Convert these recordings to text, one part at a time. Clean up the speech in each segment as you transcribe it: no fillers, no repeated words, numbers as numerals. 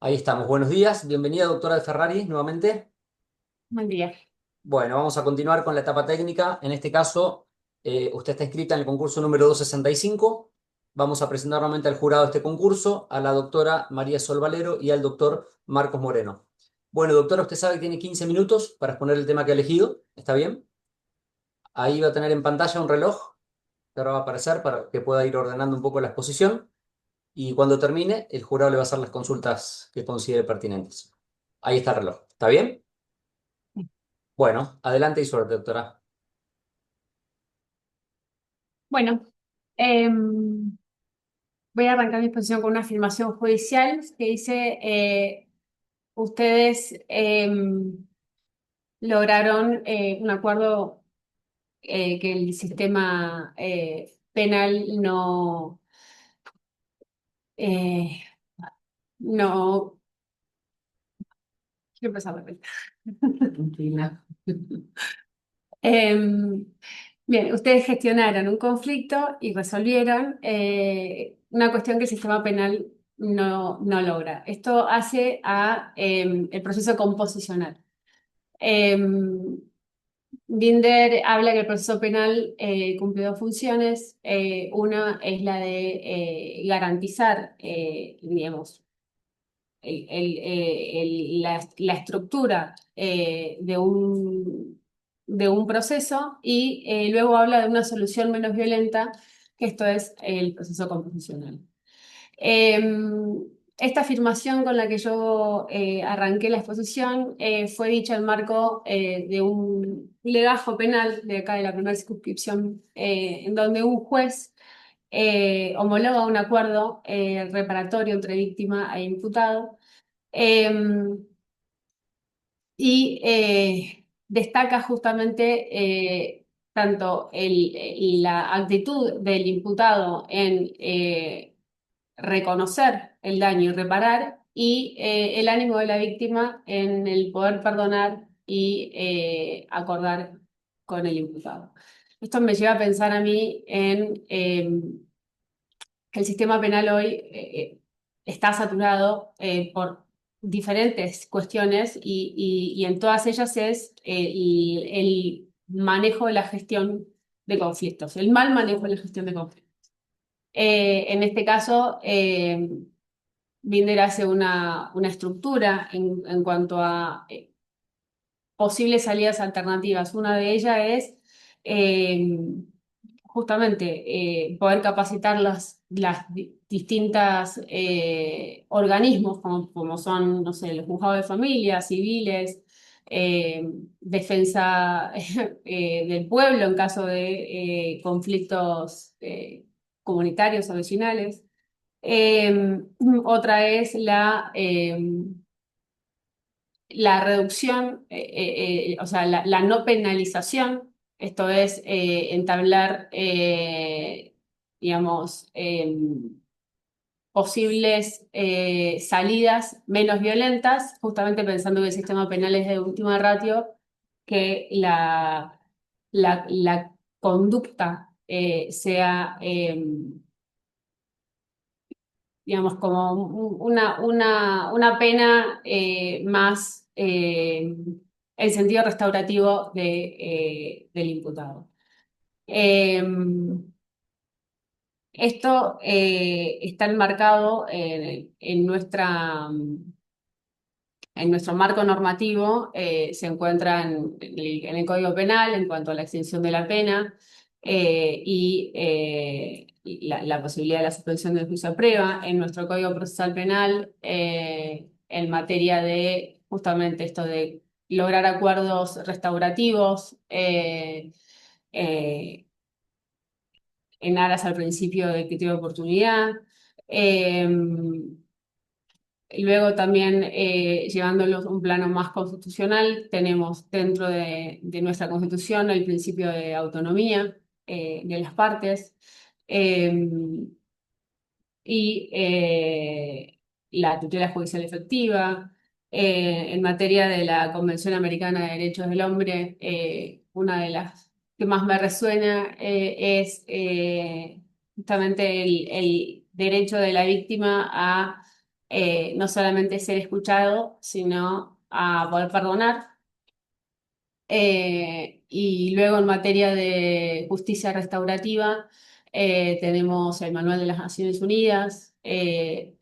Ahí estamos. Buenos días. Bienvenida, doctora de Ferrari, nuevamente. Buen día. Bueno, vamos a continuar con la etapa técnica. En este caso, usted está inscrita en el concurso número 265. Vamos a presentar nuevamente al jurado de este concurso, a la doctora María Sol Valero y al doctor Marcos Moreno. Bueno, doctora, usted sabe que tiene 15 minutos para exponer el tema que ha elegido. ¿Está bien? Ahí va a tener en pantalla un reloj que ahora va a aparecer para que pueda ir ordenando un poco la exposición. Y cuando termine, el jurado le va a hacer las consultas que considere pertinentes. Ahí está el reloj. ¿Está bien? Bueno, adelante y suerte, doctora. Bueno, em, voy a arrancar mi exposición con una afirmación judicial que dice, ustedes lograron un acuerdo que el sistema penal eh, no, quiero empezar de vuelta. Tranquila. Em, Bien, ustedes gestionaron un conflicto y resolvieron una cuestión que el sistema penal no logra. Esto hace a el proceso composicional. Em, Binder habla que el proceso penal cumple dos funciones. Una es la de garantizar, digamos, la estructura de un proceso y luego habla de una solución menos violenta, que esto es el proceso composicional. Eh, Esta afirmación con la que yo arranqué la exposición fue dicha en marco de un legajo penal de acá de la primera circunscripción, en donde un juez homologa un acuerdo reparatorio entre víctima e imputado eh, y destaca justamente tanto la actitud del imputado en reconocer el daño y reparar, y el ánimo de la víctima en el poder perdonar y acordar con el imputado. Esto me lleva a pensar a mí en que el sistema penal hoy está saturado por diferentes cuestiones y en todas ellas es el manejo de la gestión de conflictos, el mal manejo de la gestión de conflictos. En este caso, Binder hace una estructura en cuanto a posibles salidas alternativas. Una de ellas es eh, justamente poder capacitar las distintas organismos, como son, no sé, los juzgados de familia, civiles, defensa del pueblo en caso de conflictos comunitarios o vecinales. Otra es la reducción, o sea, la no penalización, esto es entablar, digamos, posibles salidas menos violentas, justamente pensando que el sistema penal es de última ratio, que la conducta sea, digamos, como una pena más en sentido restaurativo del imputado. Eh, Esto está enmarcado en nuestro marco normativo, se encuentra en el Código Penal en cuanto a la extinción de la pena y la posibilidad de la suspensión del juicio a prueba, en nuestro Código Procesal Penal en materia de justamente esto de lograr acuerdos restaurativos eh, en aras al principio de criterio de oportunidad. Eh, Luego también, llevándolos a un plano más constitucional, tenemos dentro de nuestra Constitución el principio de autonomía de las partes eh, y la tutela judicial efectiva. En materia de la Convención Americana de Derechos del Hombre, una de las que más me resuena es justamente derecho de la víctima a no solamente ser escuchado, sino a poder perdonar. Y luego en materia de justicia restaurativa, tenemos el Manual de las Naciones Unidas, que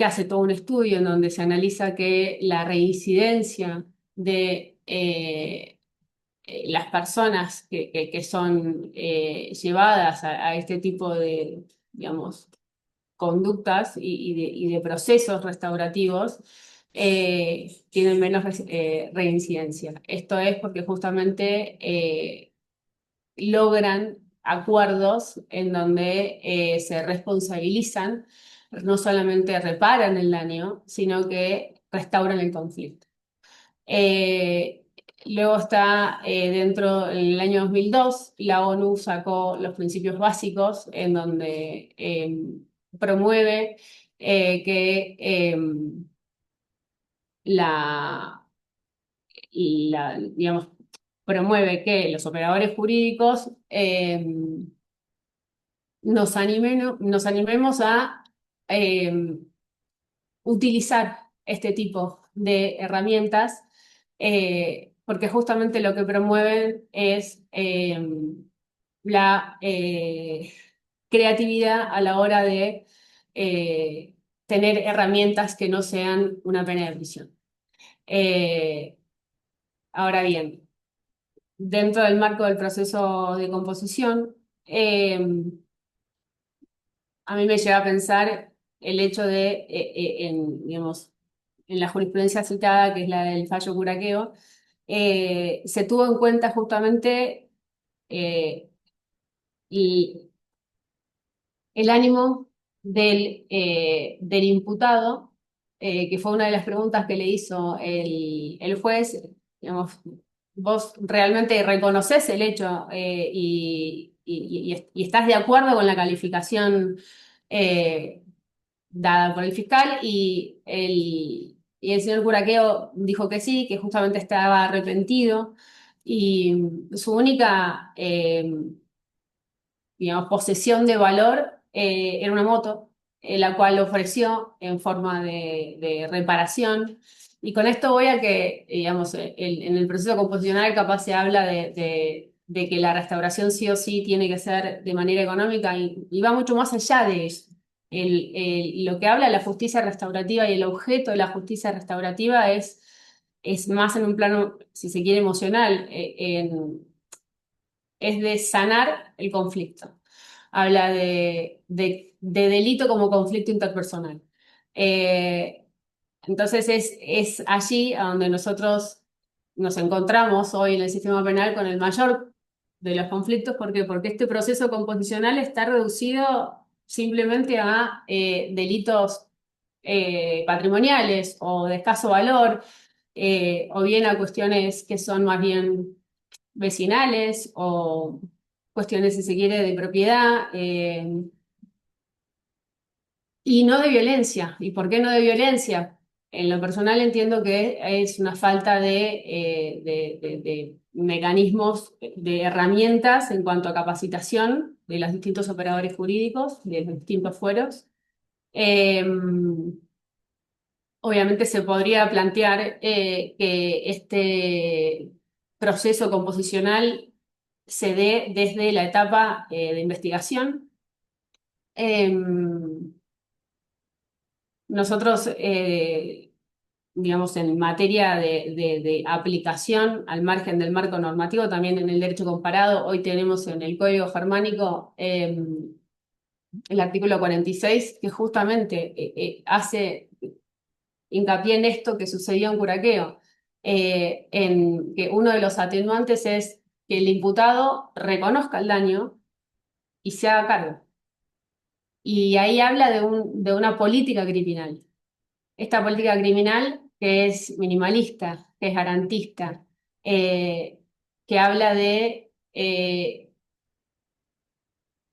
hace todo un estudio en donde se analiza que la reincidencia de las personas que son llevadas a este tipo de, digamos, conductas y de procesos restaurativos tienen menos reincidencia. Esto es porque justamente logran acuerdos en donde se responsabilizan, no solamente reparan el daño, sino que restauran el conflicto. Eh, Luego está dentro, en el año 2002, la ONU sacó los principios básicos en donde promueve que la, digamos, promueve que los operadores jurídicos nos animemos a eh, utilizar este tipo de herramientas, porque justamente lo que promueven es la creatividad a la hora de tener herramientas que no sean una pena de prisión. Eh, Ahora bien, dentro del marco del proceso de composición, a mí me lleva a pensar el hecho de, digamos, en la jurisprudencia citada, que es la del fallo Curaqueo, se tuvo en cuenta justamente eh, y el ánimo del imputado, que fue una de las preguntas que le hizo el juez. Digamos, vos realmente reconoces el hecho y estás de acuerdo con la calificación eh, dada por el fiscal y el señor Curaqueo dijo que sí, que justamente estaba arrepentido y su única, digamos, posesión de valor era una moto, la cual ofreció en forma de reparación. Y con esto voy a que, digamos, en el proceso composicional capaz se habla de que la restauración sí o sí tiene que ser de manera económica y va mucho más allá de eso. Lo que habla la justicia restaurativa y el objeto de la justicia restaurativa es más en un plano, si se quiere, emocional, es de sanar el conflicto. Habla de delito como conflicto interpersonal. Eh, entonces es allí a donde nosotros nos encontramos hoy en el sistema penal con el mayor de los conflictos. ¿Por qué? Porque este proceso composicional está reducido simplemente a delitos patrimoniales o de escaso valor, o bien a cuestiones que son más bien vecinales o cuestiones, si se quiere, de propiedad. Y no de violencia. ¿Y por qué no de violencia? En lo personal entiendo que es una falta de mecanismos, de herramientas en cuanto a capacitación de los distintos operadores jurídicos, de los distintos fueros. Eh, Obviamente se podría plantear que este proceso composicional se dé desde la etapa de investigación. Em, Nosotros, digamos, en materia de aplicación al margen del marco normativo, también en el derecho comparado, hoy tenemos en el Código Germánico el artículo 46, que justamente hace hincapié en esto que sucedió en Curaqueo, en que uno de los atenuantes es que el imputado reconozca el daño y se haga cargo. Y ahí habla de una política criminal. Esta política criminal que es minimalista, que es garantista, que habla de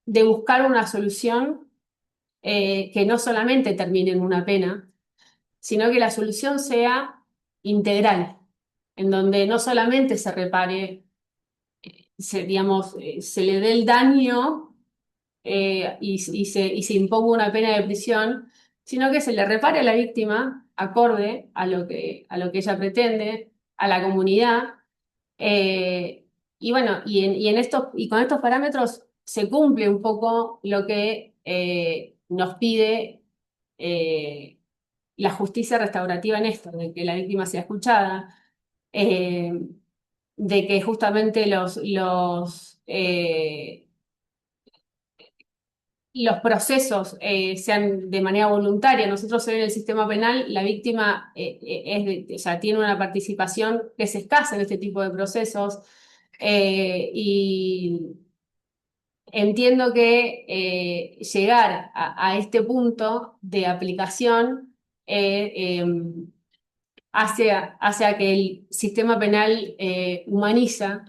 buscar una solución que no solamente termine en una pena, sino que la solución sea integral, en donde no solamente se repare, digamos, se le dé el daño y se imponga una pena de prisión, sino que se le repare a la víctima acorde a lo que ella pretende, a la comunidad. Y bueno, y con estos parámetros se cumple un poco lo que nos pide la justicia restaurativa en esto, de que la víctima sea escuchada, eh, de que justamente los procesos sean de manera voluntaria. Nosotros hoy en el sistema penal, la víctima o sea, tiene una participación que es escasa en este tipo de procesos. Y entiendo que llegar a este punto de aplicación hace a que el sistema penal humaniza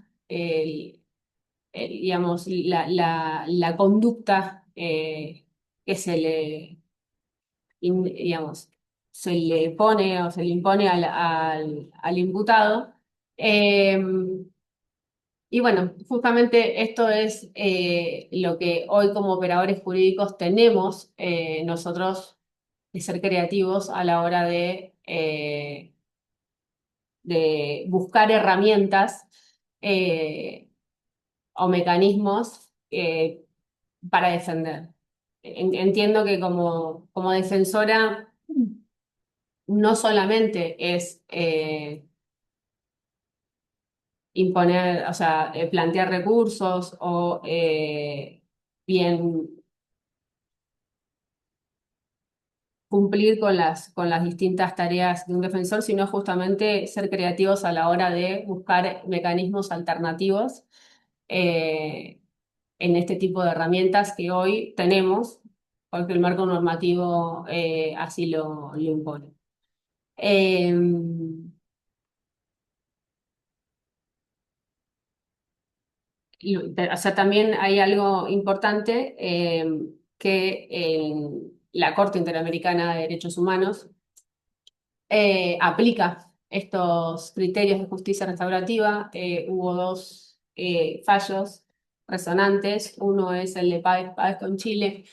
digamos, la conducta que digamos, se le pone o se le impone al imputado. Eh, y bueno, justamente esto es lo que hoy como operadores jurídicos tenemos nosotros de ser creativos a la hora de buscar herramientas o mecanismos para defender. Entiendo que como defensora no solamente es imponer, o sea, plantear recursos o bien cumplir con las distintas tareas de un defensor, sino justamente ser creativos a la hora de buscar mecanismos alternativos en este tipo de herramientas que hoy tenemos, porque el marco normativo así lo impone. Eh, o sea, también hay algo importante que la Corte Interamericana de Derechos Humanos aplica estos criterios de justicia restaurativa. Hubo dos fallos resonantes. Uno es el de Páez con Chile,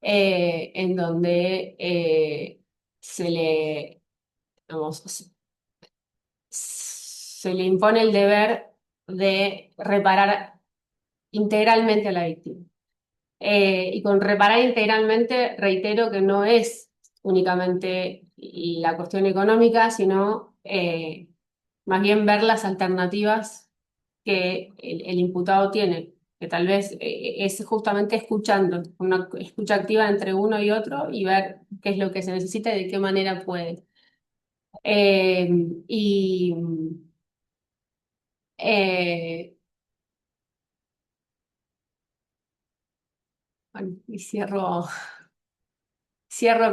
en donde se le, digamos, se le impone el deber de reparar integralmente a la víctima. Y con reparar integralmente, reitero que no es únicamente la cuestión económica, sino más bien ver las alternativas que el imputado tiene, que tal vez es justamente escuchando, una escucha activa entre uno y otro y ver qué es lo que se necesita y de qué manera puede. Eh, y eh, bueno, y cierro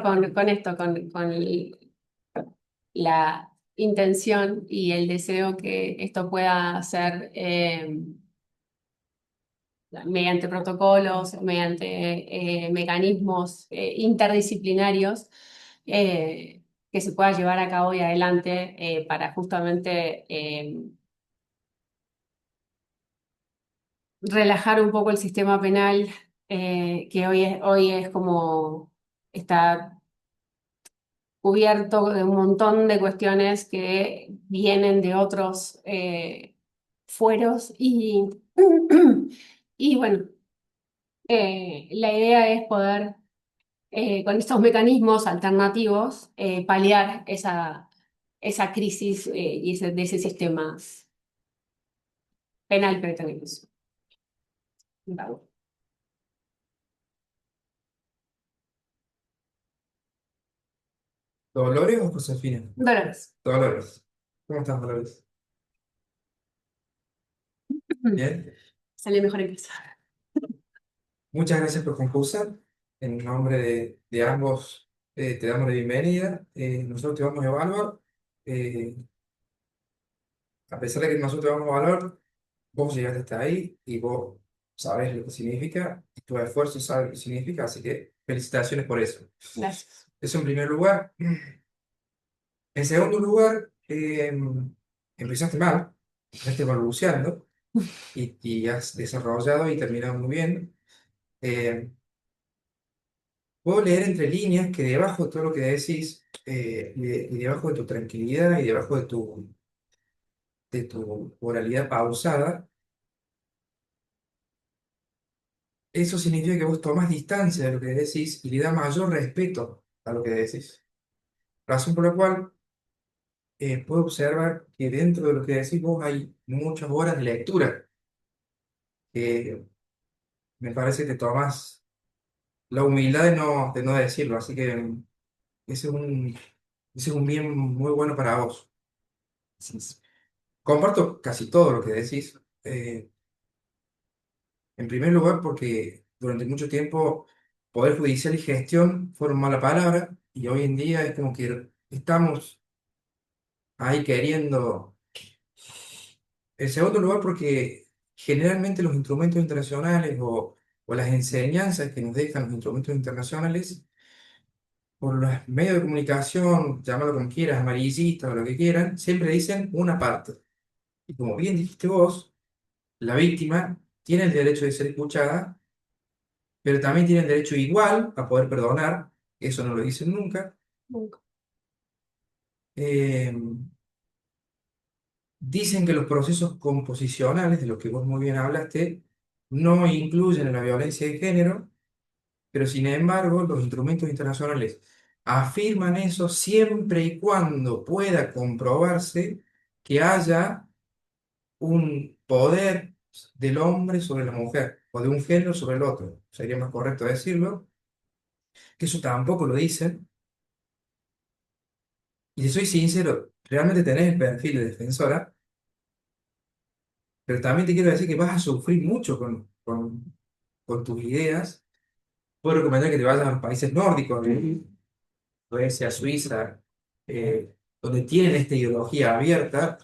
con esto, con la intención y el deseo que esto pueda ser mediante protocolos, mediante mecanismos interdisciplinarios que se pueda llevar a cabo y adelante para justamente relajar un poco el sistema penal que hoy es como está cubierto de un montón de cuestiones que vienen de otros fueros y bueno, la idea es poder con estos mecanismos alternativos paliar esa crisis de ese sistema penal que tenemos. Vale. ¿Dolores o Josefina? Dolores. Dolores. ¿Cómo estás, Dolores? Bien. Sale mejor en casa. Muchas gracias por concursar. En nombre de ambos, te damos la bienvenida. Nosotros te vamos a evaluar. Eh, a pesar de que nosotros te vamos a evaluar, vos llegaste hasta ahí y vos sabes lo que significa, y tu esfuerzo sabe lo que significa, así que felicitaciones por eso. Gracias. Eso en primer lugar. En segundo lugar, empezaste mal, empezaste balbuceando y has desarrollado y terminado muy bien. Eh, Puedo leer entre líneas que debajo de todo lo que decís, y debajo de tu tranquilidad y debajo de tu oralidad pausada, eso significa que vos tomás distancia de lo que decís y le da mayor respeto a lo que decís. Razón por la cual puedo observar que dentro de lo que decís vos hay muchas horas de lectura, que me parece que tomás la humildad de no decirlo, así que ese es ese es un bien muy bueno para vos. Sí, sí. Comparto casi todo lo que decís. En primer lugar, porque durante mucho tiempo Poder Judicial y gestión fueron mala palabra y hoy en día es como que estamos ahí queriendo. En segundo lugar, porque generalmente los instrumentos internacionales o las enseñanzas que nos dejan los instrumentos internacionales, por los medios de comunicación, llámalo como quieras, amarillistas o lo que quieran, siempre dicen una parte. Y como bien dijiste vos, la víctima tiene el derecho de ser escuchada, pero también tiene el derecho igual a poder perdonar, eso no lo dicen nunca. Nunca. Eh, Dicen que los procesos composicionales, de los que vos muy bien hablaste, no incluyen la violencia de género, pero sin embargo los instrumentos internacionales afirman eso siempre y cuando pueda comprobarse que haya un poder del hombre sobre la mujer o de un género sobre el otro. Sería más correcto decirlo, que eso tampoco lo dicen. Y si soy sincero, realmente tenés el perfil de defensora, pero también te quiero decir que vas a sufrir mucho con tus ideas. Puedo recomendar que te vayas a los países nórdicos, Suecia, Suiza, donde tienen esta ideología abierta.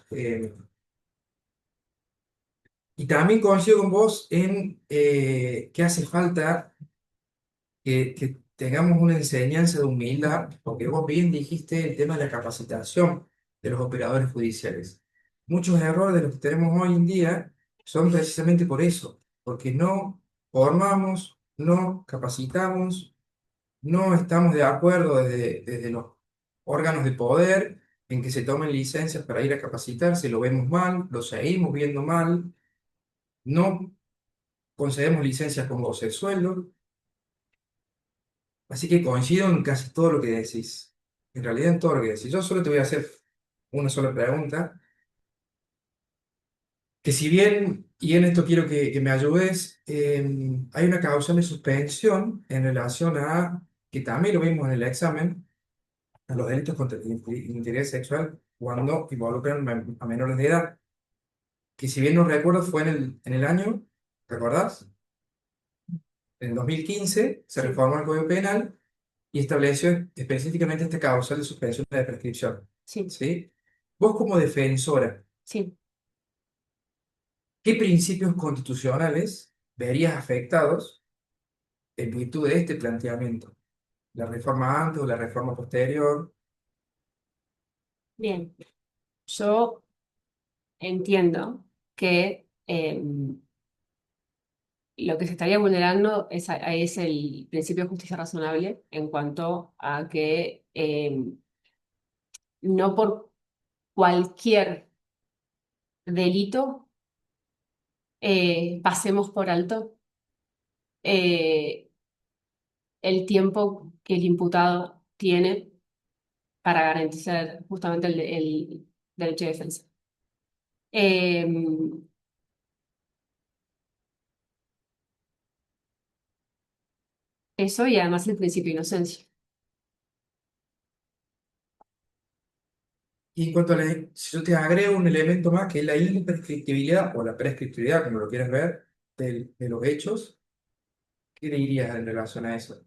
Y también coincido con vos en que hace falta que tengamos una enseñanza de humildad, porque vos bien dijiste el tema de la capacitación de los operadores judiciales. Muchos errores de los que tenemos hoy en día son precisamente por eso, porque no formamos, no capacitamos, no estamos de acuerdo desde los órganos de poder en que se tomen licencias para ir a capacitarse, lo vemos mal, lo seguimos viendo mal, no concedemos licencias con goce de sueldo. Así que coincido en casi todo lo que decís. En realidad en todo lo que decís. Yo solo te voy a hacer una sola pregunta, que si bien, y en esto quiero que me ayudes, hay una causa de suspensión en relación a, que también lo vimos en el examen, a los delitos contra el integridad sexual cuando involucran a menores de edad, que si bien no recuerdo fue en el año, ¿te acordás? En 2015 se Sí, reformó el Código Penal y estableció específicamente esta causa de suspensión de prescripción. sí, ¿Sí? Vos como defensora, sí. ¿qué principios constitucionales verías afectados en virtud de este planteamiento? ¿La reforma antes o la reforma posterior? Bien. Yo entiendo que lo que se estaría vulnerando es el principio de justicia razonable en cuanto a que no por cualquier delito pasemos por alto eh, el tiempo que el imputado tiene para garantizar justamente el derecho de defensa. Eh, Eso y además el principio de inocencia. Y en cuanto a si yo te agrego un elemento más, que es la imprescriptibilidad o la prescriptibilidad, como lo quieras ver, de los hechos, ¿qué dirías en relación a eso?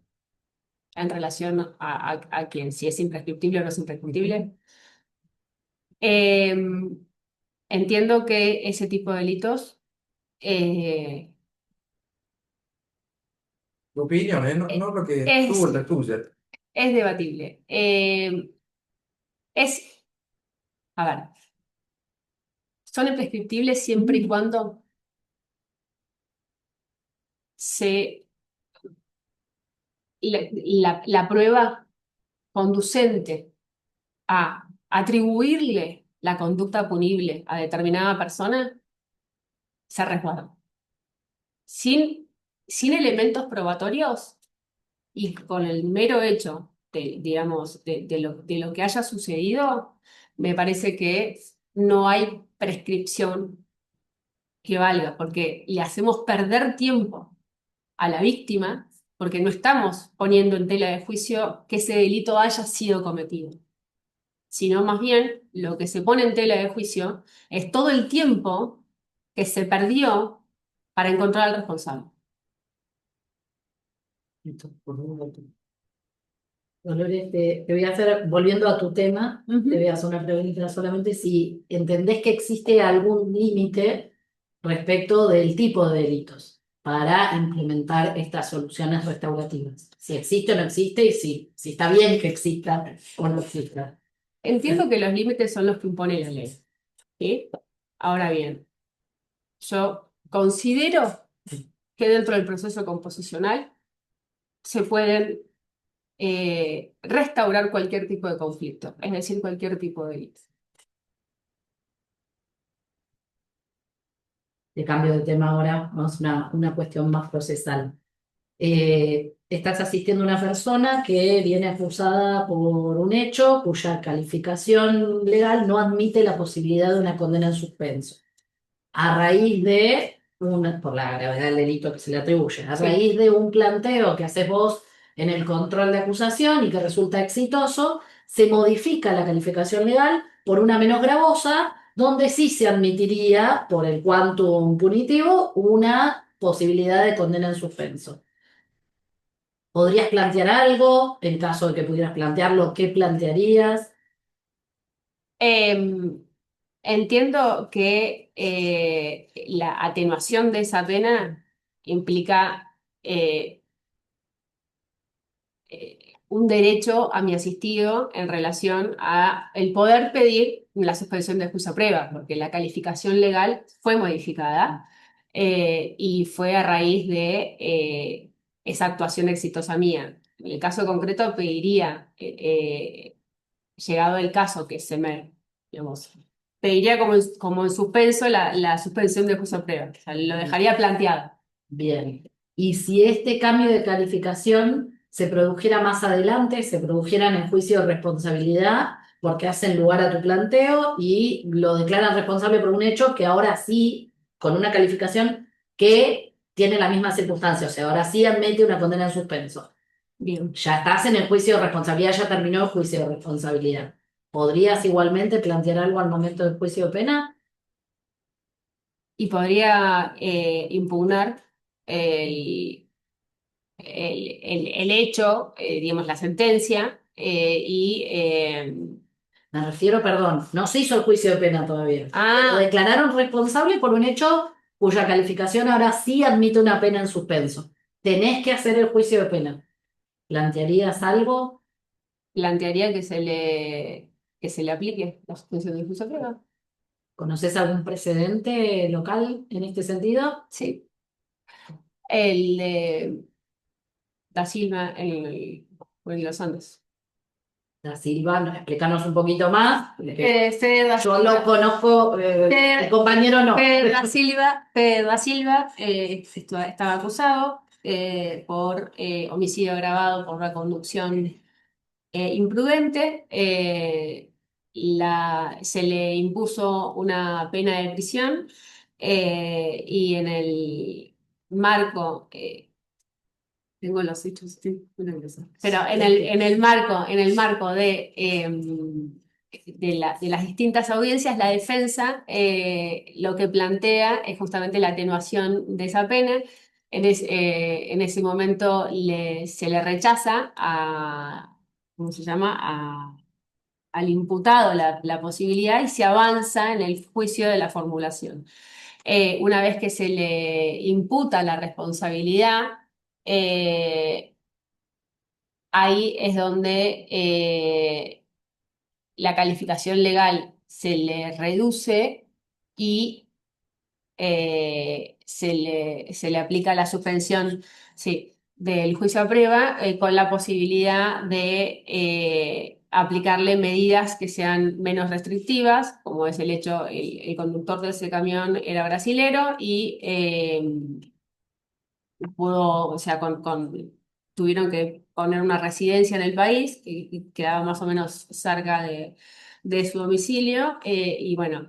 En relación a quién, si es imprescriptible o no es imprescriptible. Eh, Entiendo que ese tipo de delitos eh, Tu opinión, ¿eh? No, eh, no lo que tú, es, la tuya. es debatible. Es, a ver, son imprescriptibles siempre y cuando se la prueba conducente a atribuirle la conducta punible a determinada persona se resguarda. Sin elementos probatorios y con el mero hecho digamos, de lo que haya sucedido, me parece que no hay prescripción que valga, porque le hacemos perder tiempo a la víctima, porque no estamos poniendo en tela de juicio que ese delito haya sido cometido, sino más bien lo que se pone en tela de juicio es todo el tiempo que se perdió para encontrar al responsable. Dolores, te voy a hacer, volviendo a tu tema, te voy a hacer una pregunta solamente si entendés que existe algún límite respecto del tipo de delitos para implementar estas soluciones restaurativas. Si existe o no existe y si está bien que exista o no exista. Entiendo que los límites son los que impone la ley, ¿sí? Ahora bien, yo considero que dentro del proceso composicional se pueden restaurar cualquier tipo de conflicto, es decir, cualquier tipo de delito. De cambio de tema ahora, vamos a una cuestión más procesal. Estás asistiendo a una persona que viene acusada por un hecho cuya calificación legal no admite la posibilidad de una condena en suspenso. A raíz de, por la gravedad del delito que se le atribuye, a raíz de un planteo que haces vos en el control de acusación y que resulta exitoso, se modifica la calificación legal por una menos gravosa, donde sí se admitiría, por el quantum punitivo, una posibilidad de condena en suspenso. ¿Podrías plantear algo? En caso de que pudieras plantearlo, ¿qué plantearías? Entiendo que la atenuación de esa pena implica un derecho a mi asistido en relación a el poder pedir la suspensión de juicio a prueba, porque la calificación legal fue modificada y fue a raíz de esa actuación exitosa mía. En el caso concreto pediría, llegado el caso que se me, digamos, pediría como en suspenso la suspensión de juicio a prueba, o sea, lo dejaría planteado. Bien. Y si este cambio de calificación se produjera más adelante, se produjera en el juicio de responsabilidad, porque hacen lugar a tu planteo y lo declaran responsable por un hecho que ahora sí, con una calificación que tiene la misma circunstancia, o sea, ahora sí admite una condena en suspenso. Bien. Ya estás en el juicio de responsabilidad, ya terminó el juicio de responsabilidad. ¿Podrías igualmente plantear algo al momento del juicio de pena? Y podría impugnar el, el hecho, digamos, la sentencia, Me refiero, perdón, no se hizo el juicio de pena todavía. Lo ah, declararon responsable por un hecho cuya calificación ahora sí admite una pena en suspenso. Tenés que hacer el juicio de pena. ¿Plantearías algo? plantearía que se le aplique la suspensión del juicio a prueba. ¿Conoces algún precedente local en este sentido? Sí. El de Da Silva en los Andes. Da Silva, explícanos un poquito más. Fede Da Yo Silva. lo conozco, el compañero no. Fede Da Silva estaba acusado por homicidio agravado por una conducción imprudente. Se le impuso una pena de prisión y en el marco, tengo los hechos, estoy muy nerviosa. Pero en el marco de las distintas audiencias, la defensa lo que plantea es justamente la atenuación de esa pena. En ese momento se le rechaza ¿cómo se llama? Al imputado la posibilidad y se avanza en el juicio de la formulación. Una vez que se le imputa la responsabilidad, eh, ahí es donde la calificación legal se le reduce y se le aplica la suspensión, sí, del juicio a prueba, con la posibilidad de aplicarle medidas que sean menos restrictivas, como es el hecho, el conductor de ese camión era brasilero y pudo, o sea, tuvieron que poner una residencia en el país que quedaba más o menos cerca de su domicilio, y bueno,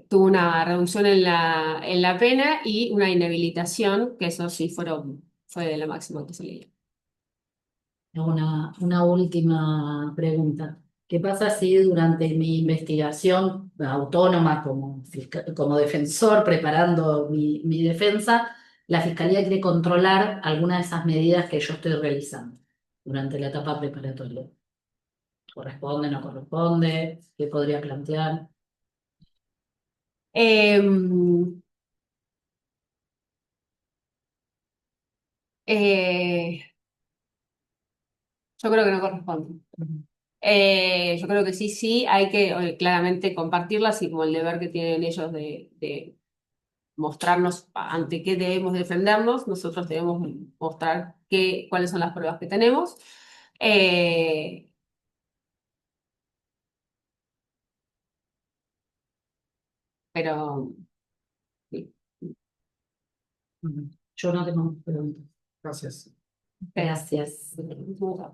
tuvo una reducción en la pena y una inhabilitación, que eso sí fue de la máxima que se le dio. Una última pregunta. ¿Qué pasa si durante mi investigación autónoma como defensor, preparando mi defensa, la Fiscalía quiere controlar alguna de esas medidas que yo estoy realizando durante la etapa preparatoria? ¿Corresponde, no corresponde? ¿Qué podría plantear? Em, eh, yo creo que no corresponde. Yo creo que sí, hay que claramente compartirlas y como el deber que tienen ellos de mostrarnos ante qué debemos defendernos, nosotros debemos mostrar cuáles son las pruebas que tenemos. Eh, pero sí. Yo no tengo preguntas. Gracias. Gracias. Muchas